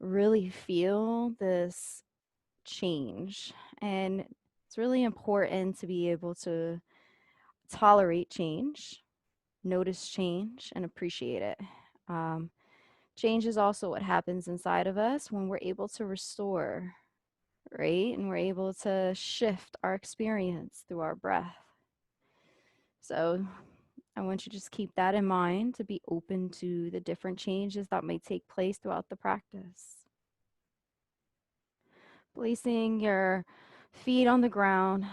really feel this change. And it's really important to be able to tolerate change, notice change, and appreciate it. Um, Change is also what happens inside of us when we're able to restore, right? And we're able to shift our experience through our breath. So I want you to just keep that in mind, to be open to the different changes that may take place throughout the practice. Placing your feet on the ground,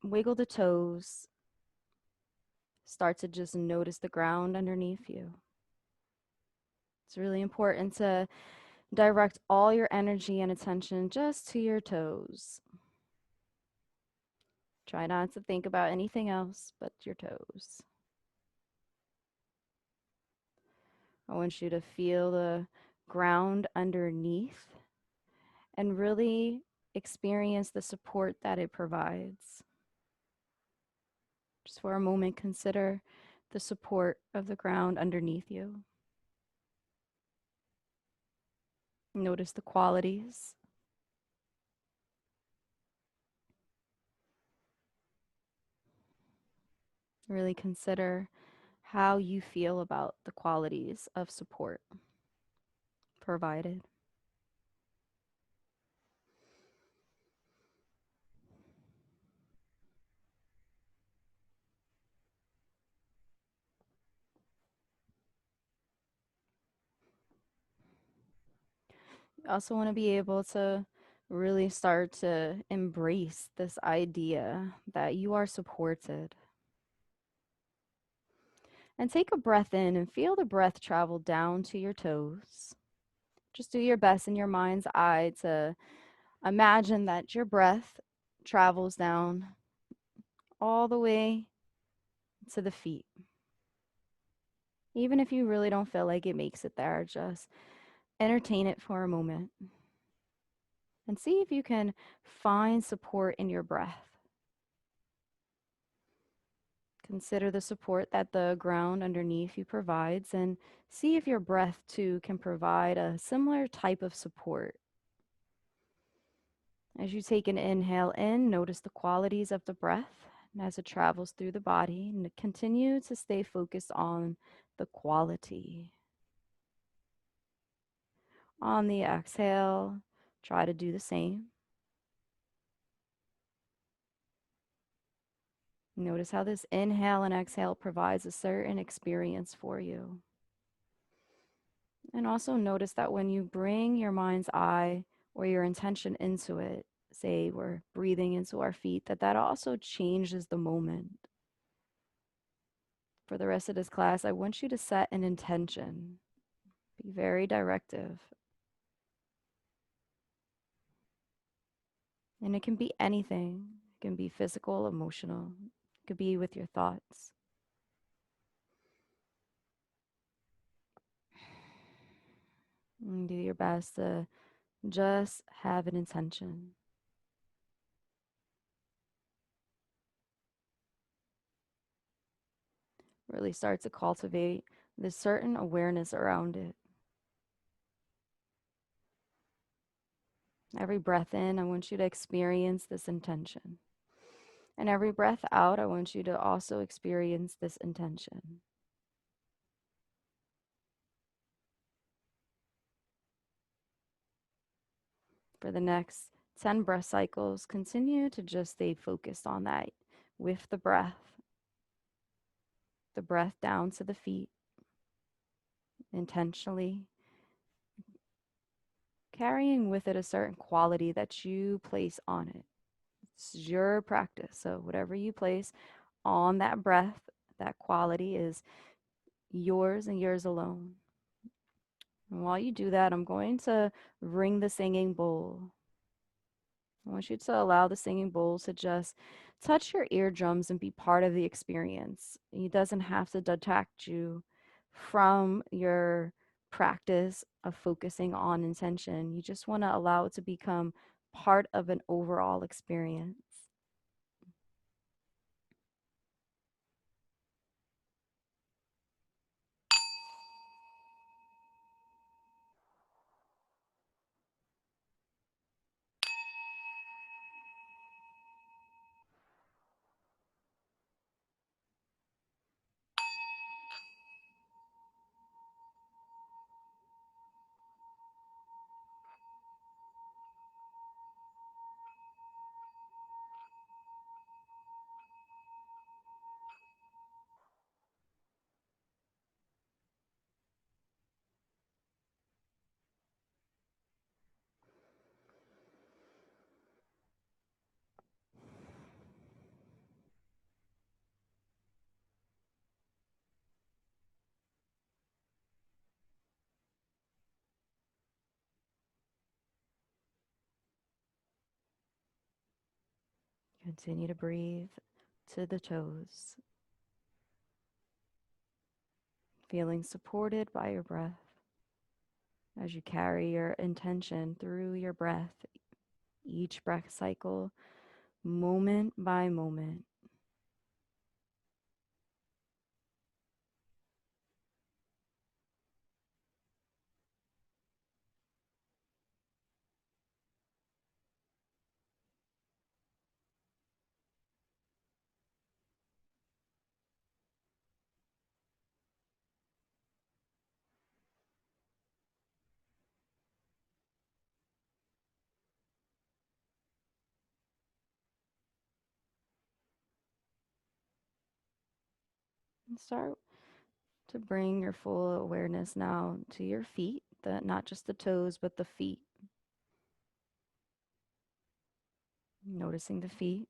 wiggle the toes, start to just notice the ground underneath you. It's really important to direct all your energy and attention just to your toes. Try not to think about anything else but your toes. I want you to feel the ground underneath and really experience the support that it provides. Just for a moment, consider the support of the ground underneath you. Notice the qualities. Really consider how you feel about the qualities of support provided. You also want to be able to really start to embrace this idea that you are supported. And take a breath in and feel the breath travel down to your toes. Just do your best in your mind's eye to imagine that your breath travels down all the way to the feet. Even if you really don't feel like it makes it there, just entertain it for a moment and see if you can find support in your breath. Consider the support that the ground underneath you provides and see if your breath too can provide a similar type of support. As you take an inhale in, notice the qualities of the breath and as it travels through the body, and continue to stay focused on the quality. On the exhale, try to do the same. Notice how this inhale and exhale provides a certain experience for you. And also notice that when you bring your mind's eye or your intention into it, say we're breathing into our feet, that also changes the moment. For the rest of this class, I want you to set an intention. Be very directive. And it can be anything. It can be physical, emotional. It could be with your thoughts. And do your best to just have an intention. Really start to cultivate this certain awareness around it. Every breath in, I want you to experience this intention. And every breath out, I want you to also experience this intention. For the next 10 breath cycles, continue to just stay focused on that with the breath down to the feet, intentionally carrying with it a certain quality that you place on it. It's your practice. So, whatever you place on that breath, that quality is yours and yours alone. And while you do that, I'm going to ring the singing bowl. I want you to allow the singing bowl to just touch your eardrums and be part of the experience. It doesn't have to detract you from your practice of focusing on intention. You just want to allow it to become part of an overall experience. Continue to breathe to the toes, feeling supported by your breath as you carry your intention through your breath, each breath cycle, moment by moment. And start to bring your full awareness now to your feet, not just the toes, but the feet. Noticing the feet.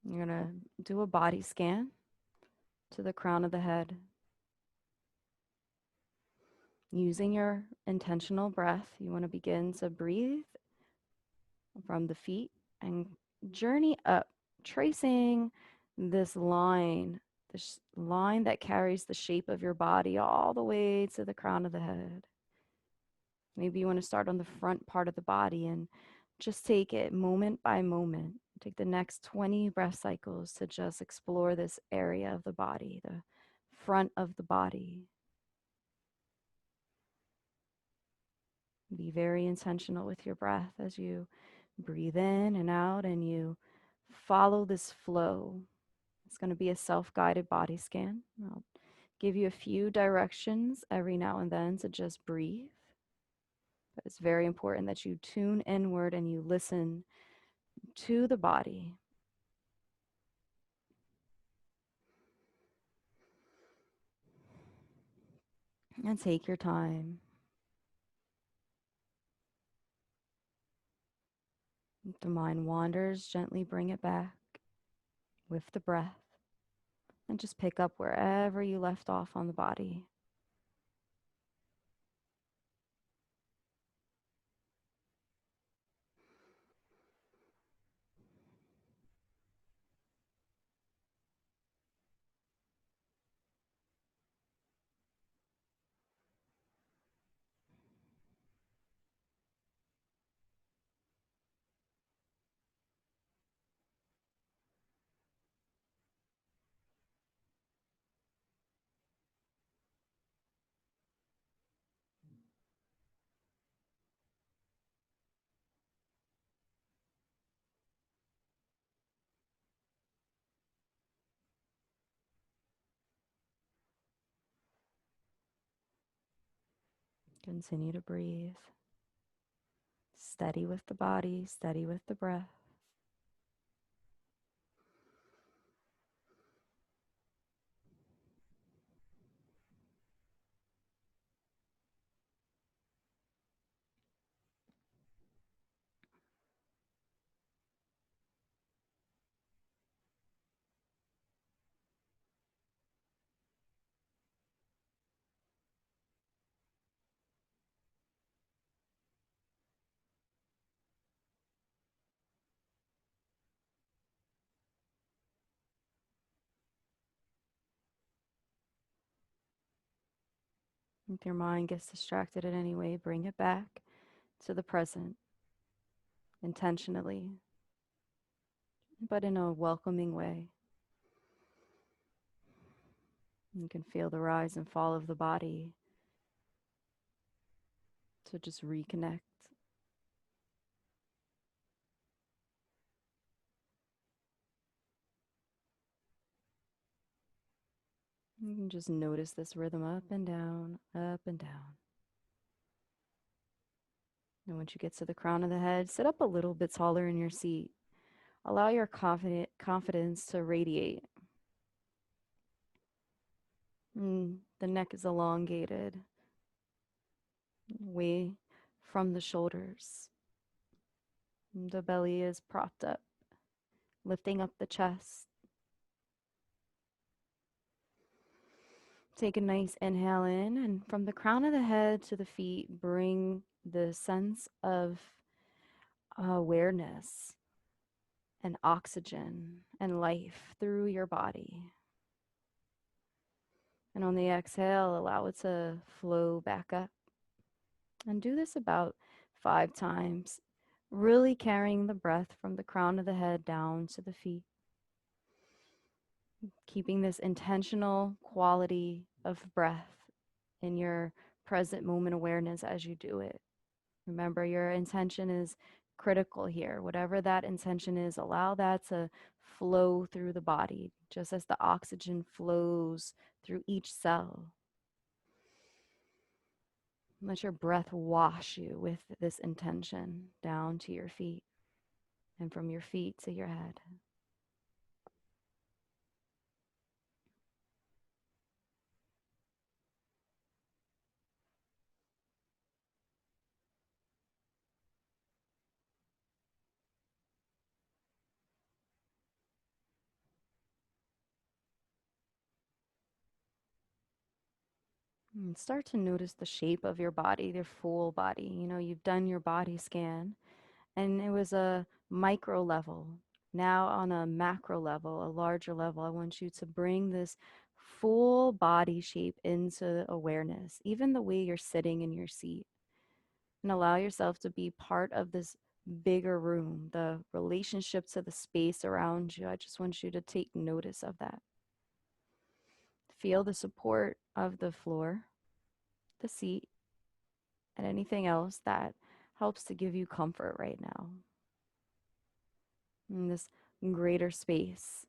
You're going to do a body scan to the crown of the head. Using your intentional breath, you want to begin to breathe from the feet and journey up, tracing this line, this line that carries the shape of your body all the way to the crown of the head. Maybe you want to start on the front part of the body and just take it moment by moment. Take the next 20 breath cycles to just explore this area of the body, the front of the body. Be very intentional with your breath as you breathe in and out and you follow this flow. It's going to be a self-guided body scan. I'll give you a few directions every now and then to just breathe. But it's very important that you tune inward and you listen to the body. And take your time. If the mind wanders, gently bring it back with the breath. And just pick up wherever you left off on the body. Continue to breathe. Steady with the body, steady with the breath. If your mind gets distracted in any way, bring it back to the present intentionally, but in a welcoming way. You can feel the rise and fall of the body. So just reconnect. You can just notice this rhythm up and down, up and down. And once you get to the crown of the head, sit up a little bit taller in your seat. Allow your confidence to radiate. The neck is elongated, away from the shoulders. The belly is propped up, lifting up the chest. Take a nice inhale in, and from the crown of the head to the feet, bring the sense of awareness and oxygen and life through your body. And on the exhale, allow it to flow back up. And do this about 5 times, really carrying the breath from the crown of the head down to the feet, keeping this intentional quality of breath in your present moment awareness as you do it. Remember, your intention is critical here. Whatever that intention is, allow that to flow through the body, just as the oxygen flows through each cell. Let your breath wash you with this intention down to your feet and from your feet to your head. And start to notice the shape of your body, your full body. You know, you've done your body scan and it was a micro level. Now, on a macro level, a larger level, I want you to bring this full body shape into awareness, even the way you're sitting in your seat, and allow yourself to be part of this bigger room, the relationship to the space around you. I just want you to take notice of that. Feel the support of the floor, the seat, and anything else that helps to give you comfort right now in this greater space.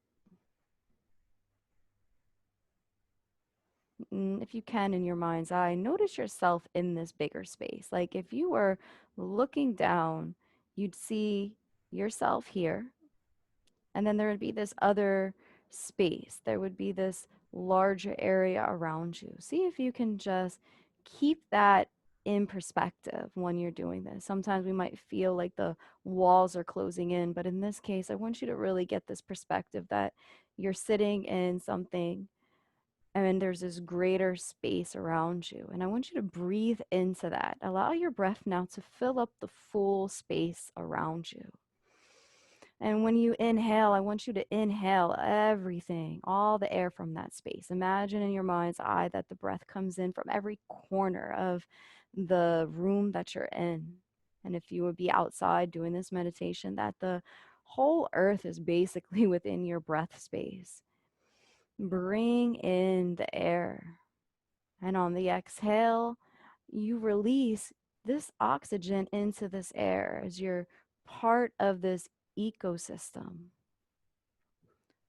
If you can, in your mind's eye, notice yourself in this bigger space. Like if you were looking down, you'd see yourself here, and then there would be this other space. There would be this larger area around you. See if you can just keep that in perspective when you're doing this. Sometimes we might feel like the walls are closing in, but in this case, I want you to really get this perspective that you're sitting in something and there's this greater space around you. And I want you to breathe into that. Allow your breath now to fill up the full space around you. And when you inhale, I want you to inhale everything, all the air from that space. Imagine in your mind's eye that the breath comes in from every corner of the room that you're in. And if you would be outside doing this meditation, that the whole earth is basically within your breath space. Bring in the air. And on the exhale, you release this oxygen into this air as you're part of this ecosystem.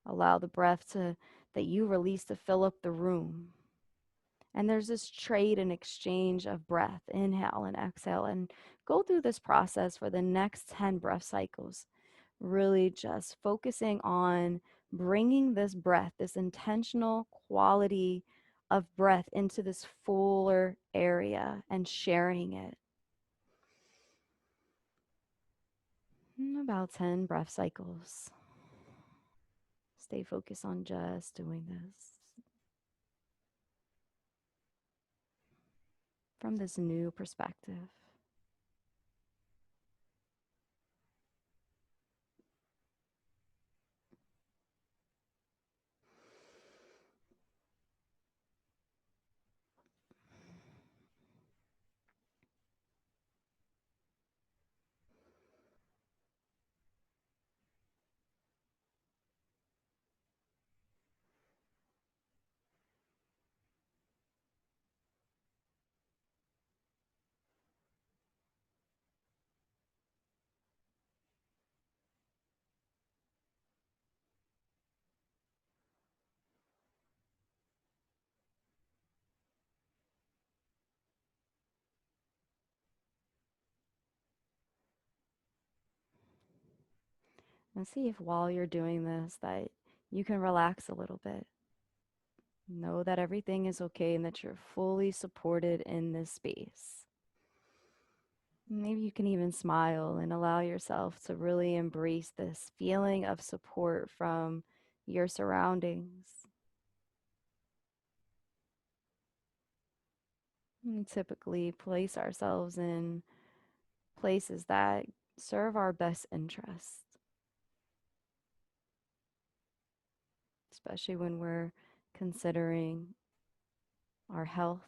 Allow the breath that you release to fill up the room. And there's this trade and exchange of breath, inhale and exhale, and go through this process for the next 10 breath cycles. Really just focusing on bringing this breath, this intentional quality of breath into this fuller area and sharing it. About 10 breath cycles. Stay focused on just doing this from this new perspective. And see if while you're doing this that you can relax a little bit. Know that everything is okay and that you're fully supported in this space. Maybe you can even smile and allow yourself to really embrace this feeling of support from your surroundings. We typically place ourselves in places that serve our best interests. especially when we're considering our health,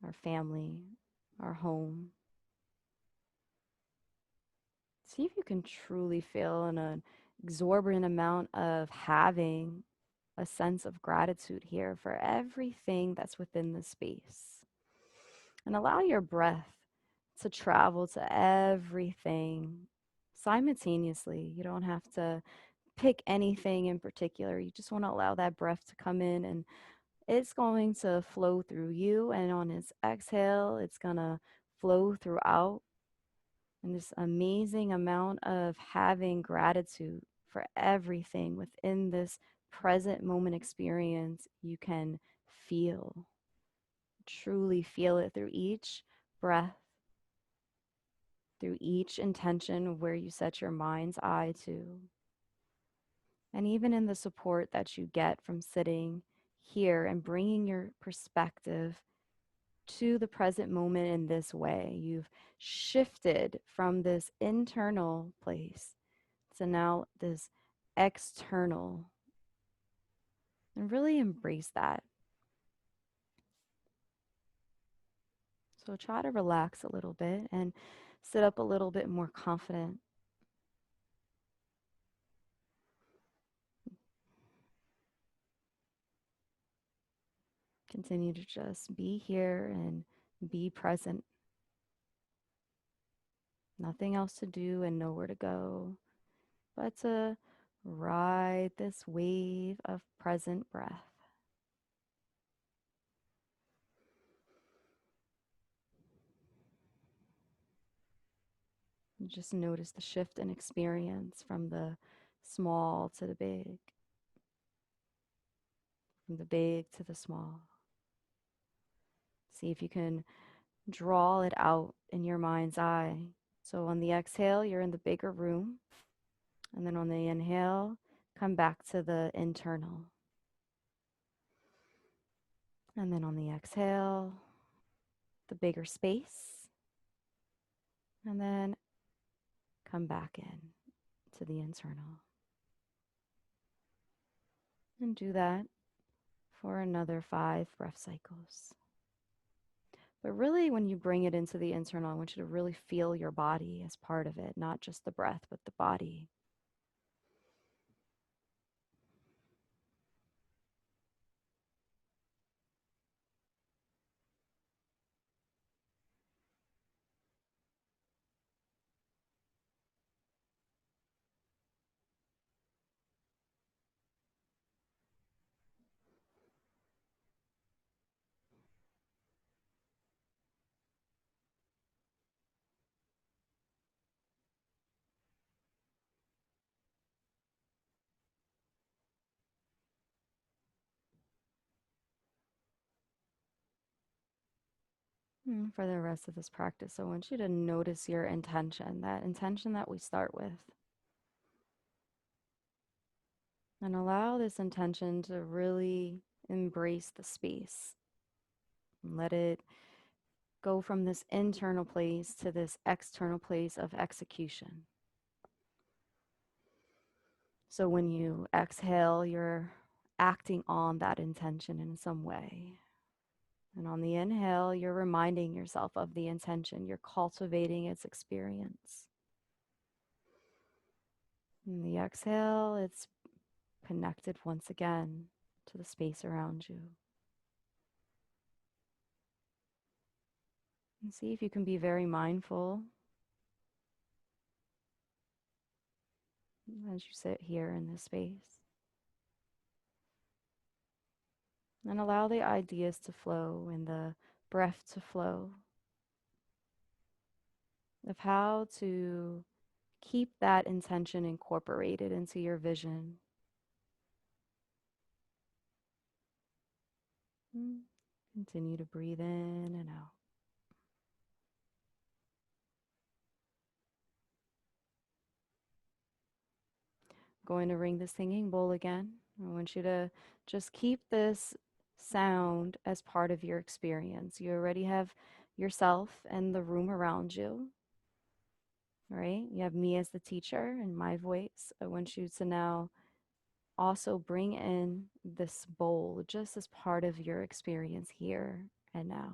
our family, our home. See if you can truly feel an exorbitant amount of having a sense of gratitude here for everything that's within the space. And allow your breath to travel to everything simultaneously. You don't have to pick anything in particular. You just want to allow that breath to come in, and it's going to flow through you. And on its exhale, it's going to flow throughout. And this amazing amount of having gratitude for everything within this present moment experience, you can feel, truly feel it through each breath, through each intention of where you set your mind's eye to. And even in the support that you get from sitting here and bringing your perspective to the present moment in this way, you've shifted from this internal place to now this external. And really embrace that. So try to relax a little bit and sit up a little bit more confident. Continue to just be here and be present. Nothing else to do and nowhere to go, but to ride this wave of present breath. You just notice the shift in experience from the small to the big, from the big to the small. See if you can draw it out in your mind's eye. So on the exhale, you're in the bigger room. And then on the inhale, come back to the internal. And then on the exhale, the bigger space. And then come back in to the internal. And do that for another 5 breath cycles. But really, when you bring it into the internal, I want you to really feel your body as part of it, not just the breath, but the body. For the rest of this practice, I want you to notice your intention, that intention that we start with. And allow this intention to really embrace the space. And let it go from this internal place to this external place of execution. So when you exhale, you're acting on that intention in some way. And on the inhale, you're reminding yourself of the intention. You're cultivating its experience. In the exhale, it's connected once again to the space around you. And see if you can be very mindful as you sit here in this space. And allow the ideas to flow and the breath to flow of how to keep that intention incorporated into your vision. Continue to breathe in and out. Going to ring the singing bowl again. I want you to just keep this sound as part of your experience. You already have yourself and the room around you, right? You have me as the teacher and my voice. I want you to now also bring in this bowl just as part of your experience here and now.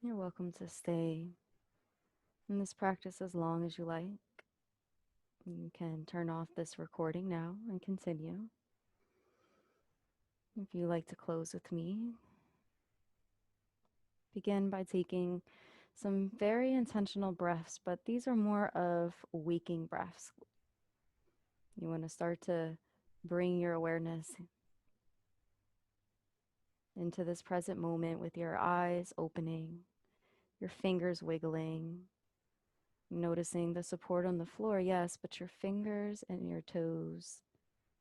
You're welcome to stay in this practice as long as you like. You can turn off this recording now and continue. If you like to close with me, begin by taking some very intentional breaths, but these are more of waking breaths. You want to start to bring your awareness into this present moment with your eyes opening, your fingers wiggling, Noticing the support on the floor, yes, but your fingers and your toes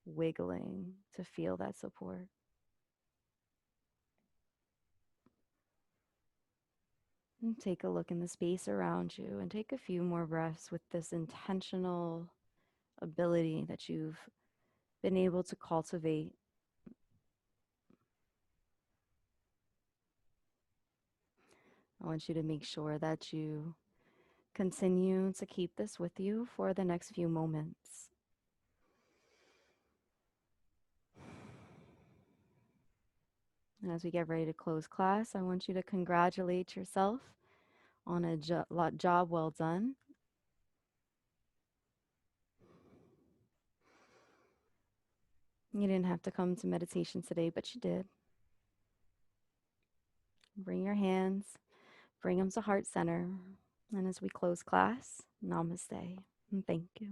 wiggling to feel that support. And take a look in the space around you and take a few more breaths with this intentional ability that you've been able to cultivate. I want you to make sure that you continue to keep this with you for the next few moments. And as we get ready to close class, I want you to congratulate yourself on a job well done. You didn't have to come to meditation today, but you did. Bring your hands, bring them to heart center. And as we close class, namaste and thank you.